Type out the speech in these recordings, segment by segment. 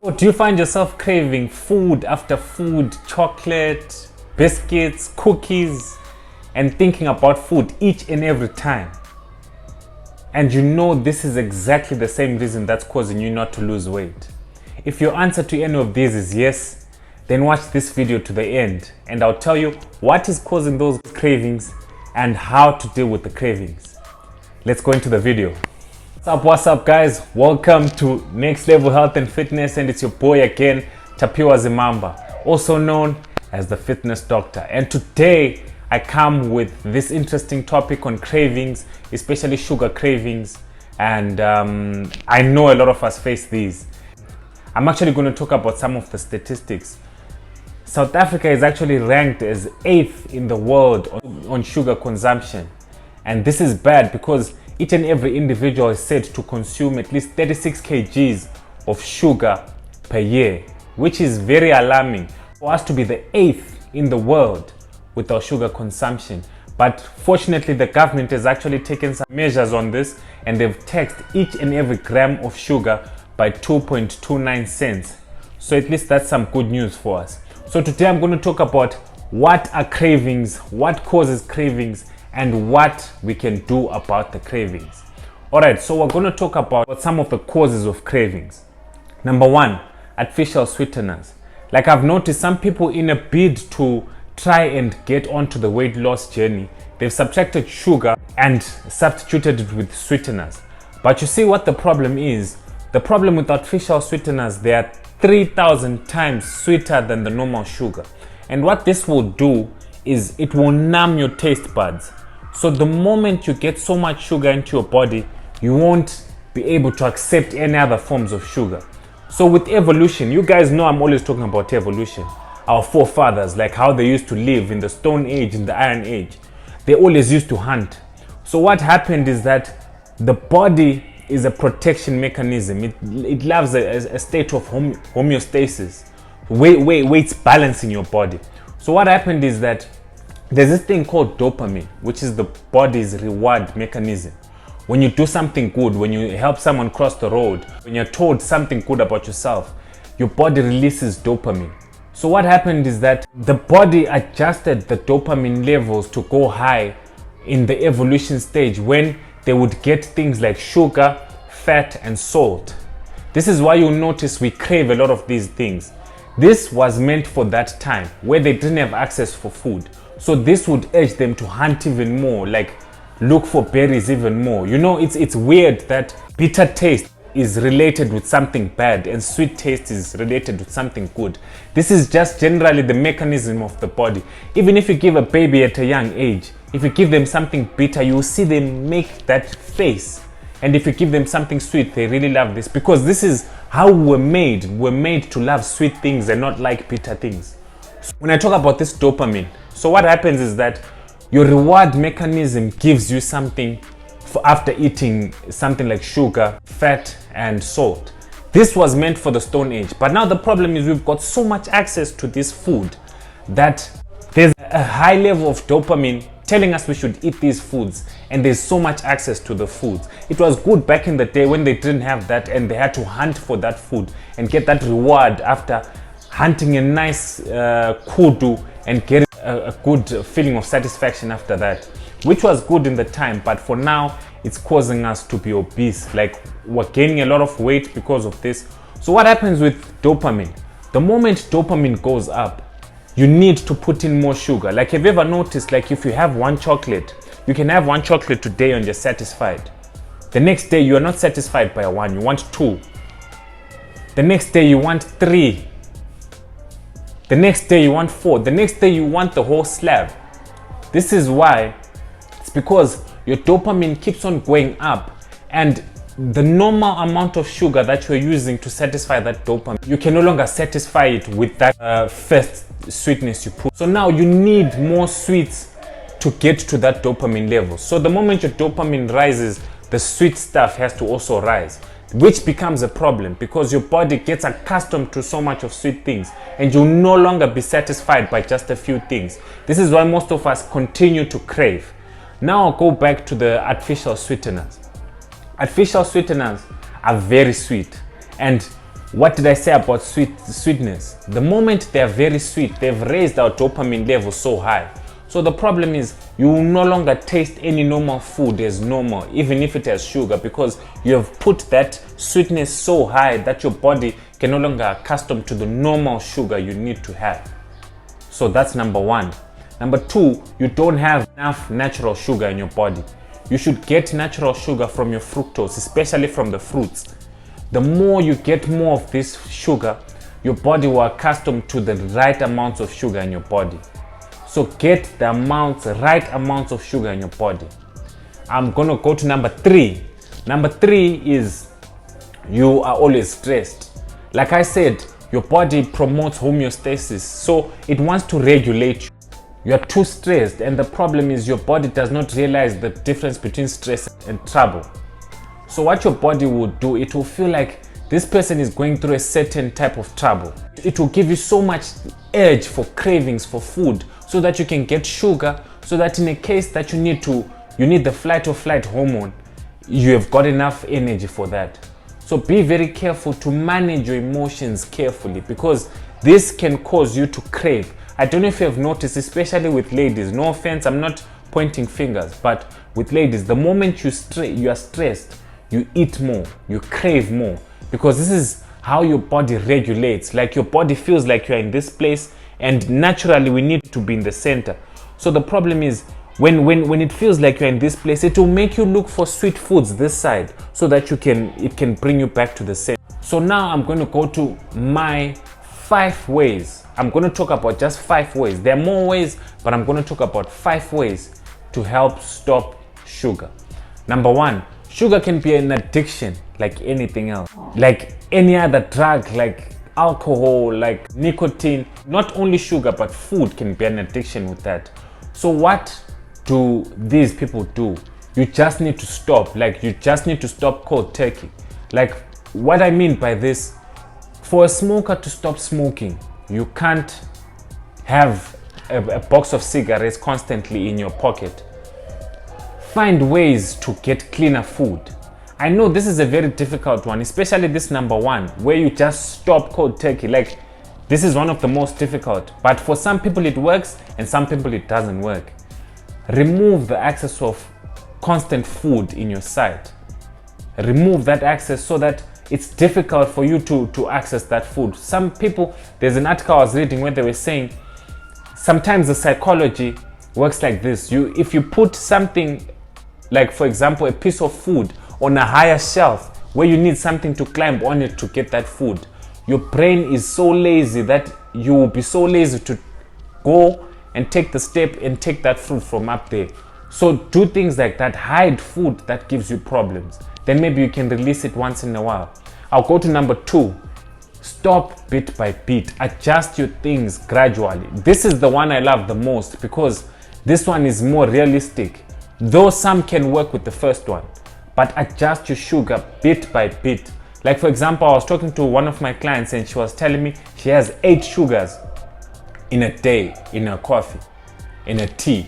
Or do you find yourself craving food after food, chocolate, biscuits, cookies, and thinking about food each and every time? And you know this is exactly the same reason that's causing you not to lose weight. If your answer to any of these is yes, then watch this video to the end and I'll tell you what is causing those cravings and how to deal with the cravings. Let's go into the video. What's up guys? Welcome to Next Level Health and Fitness, and it's your boy again, Tapiwa Zimamba, also known as the Fitness Doctor. And today I come with this interesting topic on cravings, especially sugar cravings, and I know a lot of us face these. I'm actually going to talk about some of the statistics. South Africa is actually ranked as 8th in the world on sugar consumption, and this is bad because each and every individual is said to consume at least 36 kgs of sugar per year, which is very alarming for us to be the 8th in the world with our sugar consumption. But fortunately, the government has actually taken some measures on this, and they've taxed each and every gram of sugar by 2.29 cents. So at least that's some good news for us. So today I'm going to talk about what are cravings, what causes cravings, and what we can do about the cravings. Alright, so we're going to talk about some of the causes of cravings. Number one, artificial sweeteners. Like I've noticed, some people, in a bid to try and get onto the weight loss journey, they've subtracted sugar and substituted it with sweeteners. But you see what the problem is? The problem with artificial sweeteners, they are 3,000 times sweeter than the normal sugar. And what this will do is it will numb your taste buds. So the moment you get so much sugar into your body, you won't be able to accept any other forms of sugar. So with evolution, you guys know I'm always talking about evolution. Our forefathers, like how they used to live in the Stone Age, in the Iron Age, they always used to hunt. So what happened is that the body is a protection mechanism. It loves a state of homeostasis, where it's balancing your body. So what happened is that there's this thing called dopamine, which is the body's reward mechanism. When you do something good, when you help someone cross the road, when you're told something good about yourself, your body releases dopamine. So what happened is that the body adjusted the dopamine levels to go high in the evolution stage when they would get things like sugar, fat, and salt. This is why you'll notice we crave a lot of these things. This was meant for that time where they didn't have access for food. So this would urge them to hunt even more, like look for berries even more. You know, it's weird that bitter taste is related with something bad and sweet taste is related with something good. This is just generally the mechanism of the body. Even if you give a baby at a young age, if you give them something bitter, you will see them make that face. And if you give them something sweet, they really love this, because this is how we're made. We're made to love sweet things and not like bitter things. When I talk about this dopamine, so what happens is that your reward mechanism gives you something after eating something like sugar, fat, and salt. This was meant for the Stone Age. But now the problem is we've got so much access to this food that there's a high level of dopamine telling us we should eat these foods, and there's so much access to the foods. It was good back in the day when they didn't have that and they had to hunt for that food and get that reward after hunting a nice kudu and getting a good feeling of satisfaction after that, which was good in the time. But for now, it's causing us to be obese. Like, we're gaining a lot of weight because of this. So what happens with dopamine? The moment dopamine goes up, you need to put in more sugar. Like, have you ever noticed, like, if you have one chocolate, you can have one chocolate today and you're satisfied. The next day you are not satisfied by one, you want two. The next day you want three. The next day you want four. The next day you want the whole slab. This is why. It's because your dopamine keeps on going up, and the normal amount of sugar that you're using to satisfy that dopamine, you can no longer satisfy it with that first sweetness you put. So now you need more sweets to get to that dopamine level. So the moment your dopamine rises, the sweet stuff has to also rise, which becomes a problem because your body gets accustomed to so much of sweet things and you'll no longer be satisfied by just a few things. This is why most of us continue to crave. Now I'll go back to the artificial sweeteners. Artificial sweeteners are very sweet, and What did I say about sweetness? The moment they are very sweet, they've raised our dopamine level so high. So the problem is you will no longer taste any normal food as normal, even if it has sugar, because you have put that sweetness so high that your body can no longer accustom to the normal sugar you need to have. So that's number one. Number two, you don't have enough natural sugar in your body. You should get natural sugar from your fructose, especially from the fruits. The more you get more of this sugar, your body will accustom to the right amounts of sugar in your body. So get the right amounts of sugar in your body. I'm gonna go to number three. Number three is you are always stressed. Like I said, your body promotes homeostasis, so it wants to regulate you. You are too stressed, and the problem is your body does not realize the difference between stress and trouble. So what your body will do, it will feel like this person is going through a certain type of trouble. It will give you so much urge for cravings for food so that you can get sugar, so that in a case that you need the flight or flight hormone, you have got enough energy for that. So be very careful to manage your emotions carefully, because this can cause you to crave. I don't know if you have noticed, especially with ladies, no offense, I'm not pointing fingers, but with ladies, the moment you are stressed, you eat more, you crave more, because this is how your body regulates. Like your body feels like you're in this place, and naturally we need to be in the center. So the problem is when it feels like you're in this place, it will make you look for sweet foods this side, so that it can bring you back to the center. So now I'm going to go to my 5 ways. I'm going to talk about just 5 ways. There are more ways, but I'm going to talk about 5 ways to help stop sugar. Number 1, sugar can be an addiction like anything else, like any other drug, like alcohol, like nicotine. Not only sugar, but food can be an addiction with that. So what do these people do? You just need to stop. Like you just need to stop cold turkey. Like what I mean by this, for a smoker to stop smoking, you can't have a box of cigarettes constantly in your pocket. Find ways to get cleaner food. I know this is a very difficult one, especially this number 1, where you just stop cold turkey. Like this is one of the most difficult, but for some people it works and some people it doesn't work. Remove the access of constant food in your sight. Remove that access so that it's difficult for you to access that food. Some people, there's an article I was reading where they were saying sometimes the psychology works like this. If you put something, like for example a piece of food on a higher shelf where you need something to climb on it to get that food, your brain is so lazy that you will be so lazy to go and take the step and take that fruit from up there. So do things like that. Hide food that gives you problems. Then maybe you can release it once in a while. I'll go to number 2. Stop bit by bit. Adjust your things gradually. This is the one I love the most, because this one is more realistic. Though some can work with the first one, but adjust your sugar bit by bit. Like for example, I was talking to one of my clients and she was telling me she has 8 sugars in a day in her coffee, in a tea,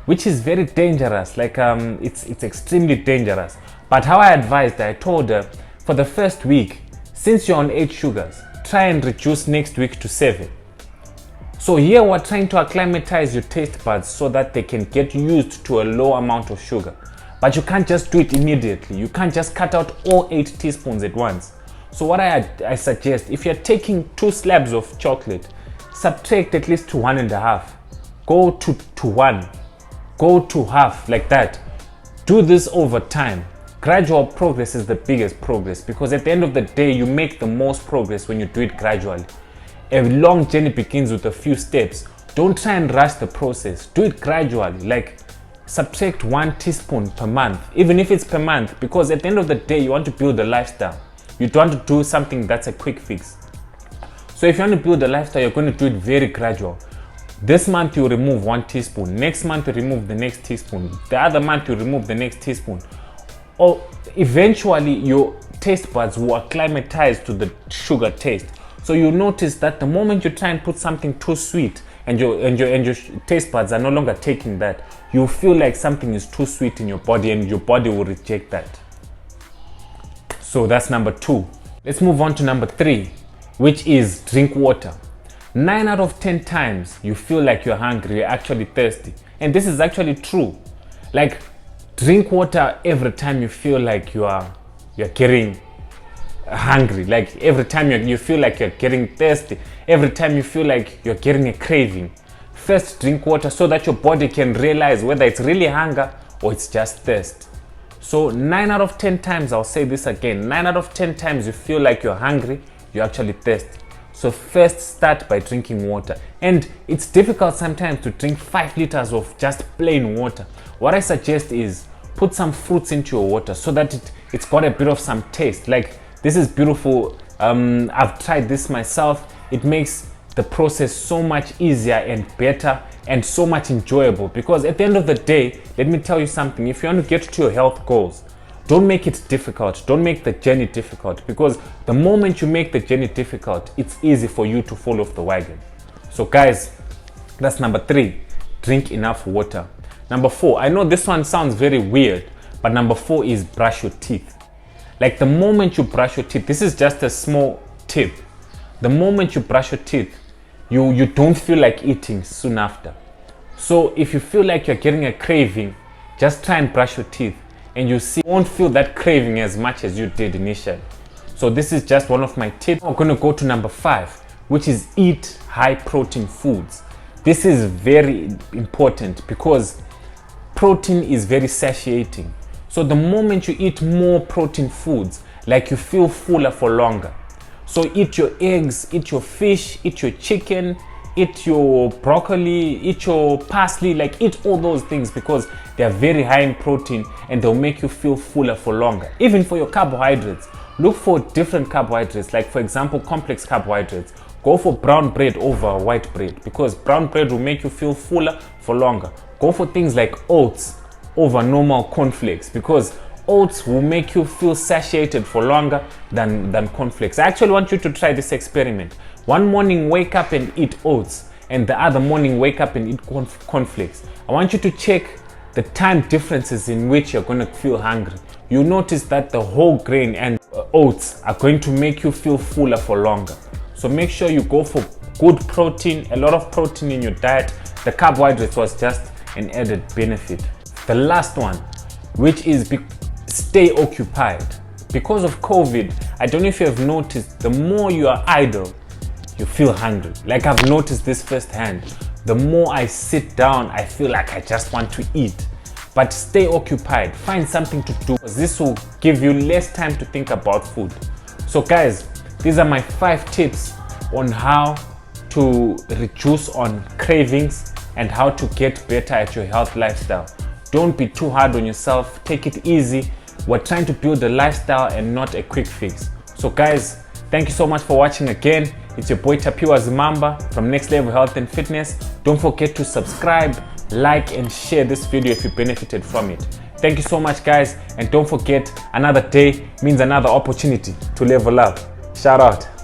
which is very dangerous. Like it's extremely dangerous. But how I advised her, I told her, for the first week, since you're on 8 sugars, try and reduce next week to 7. So here we're trying to acclimatize your taste buds so that they can get used to a low amount of sugar. But you can't just do it immediately. You can't just cut out all 8 teaspoons at once. So what I suggest, if you're taking 2 slabs of chocolate, subtract at least to 1.5. Go to 1. Go to half, like that. Do this over time. Gradual progress is the biggest progress, because at the end of the day, you make the most progress when you do it gradually. A long journey begins with a few steps. Don't try and rush the process. Do it gradually. Like subtract 1 teaspoon per month, even if it's per month, because at the end of the day, you want to build a lifestyle. You don't want to do something that's a quick fix. So if you want to build a lifestyle, you're going to do it very gradual. This month you remove 1 teaspoon. Next month you remove the next teaspoon. The other month you remove the next teaspoon. Or eventually your taste buds will acclimatize to the sugar taste. So you notice that the moment you try and put something too sweet and your taste buds are no longer taking that, you feel like something is too sweet in your body and your body will reject that. So that's number 2. Let's move on to number 3, which is drink water. 9 out of 10 times you feel like you're hungry, you're actually thirsty. And this is actually true. Like, drink water every time you feel like you're getting hungry. Like every time you feel like you're getting thirsty, every time you feel like you're getting a craving. First, drink water so that your body can realize whether it's really hunger or it's just thirst. So 9 out of 10 times, I'll say this again, 9 out of 10 times you feel like you're hungry, you're actually thirsty. So first, start by drinking water. And it's difficult sometimes to drink 5 liters of just plain water. What I suggest is put some fruits into your water so that it's got a bit of some taste. Like, this is beautiful. I've tried this myself. It makes the process so much easier and better and so much enjoyable, because at the end of the day, let me tell you something, if you want to get to your health goals, don't make it difficult. Don't make the journey difficult, because the moment you make the journey difficult, it's easy for you to fall off the wagon. So guys, that's number 3, drink enough water. Number 4, I know this one sounds very weird, but number 4 is brush your teeth. Like, the moment you brush your teeth, this is just a small tip. The moment you brush your teeth, you don't feel like eating soon after. So if you feel like you're getting a craving, just try and brush your teeth, and you see, you won't feel that craving as much as you did initially. So this is just one of my tips. I'm going to go to number 5, which is eat high protein foods. This is very important because protein is very satiating. So the moment you eat more protein foods, like, you feel fuller for longer. So eat your eggs, eat your fish, eat your chicken, eat your broccoli, eat your parsley, like, eat all those things because they are very high in protein and they'll make you feel fuller for longer. Even for your carbohydrates, look for different carbohydrates, like, for example, complex carbohydrates. Go for brown bread over white bread, because brown bread will make you feel fuller for longer. Go for things like oats over normal cornflakes, because oats will make you feel satiated for longer than cornflakes. I actually want you to try this experiment. One morning, wake up and eat oats, and the other morning, wake up and eat cornflakes. I want you to check the time differences in which you're going to feel hungry. You'll notice that the whole grain and oats are going to make you feel fuller for longer. So make sure you go for good protein, a lot of protein in your diet. The carbohydrates was just an added benefit. The last one, which is stay occupied. Because of COVID, I don't know if you have noticed, the more you are idle, you feel hungry. Like, I've noticed this firsthand. The more I sit down, I feel like I just want to eat. But stay occupied, find something to do, because this will give you less time to think about food. So guys, these are my 5 tips on how to reduce on cravings and how to get better at your health lifestyle. Don't be too hard on yourself. Take it easy. We're trying to build a lifestyle and not a quick fix. So guys, thank you so much for watching again. It's your boy Tapiwa Zimamba from Next Level Health and Fitness. Don't forget to subscribe, like, and share this video if you benefited from it. Thank you so much, guys. And don't forget, another day means another opportunity to level up. Shout out.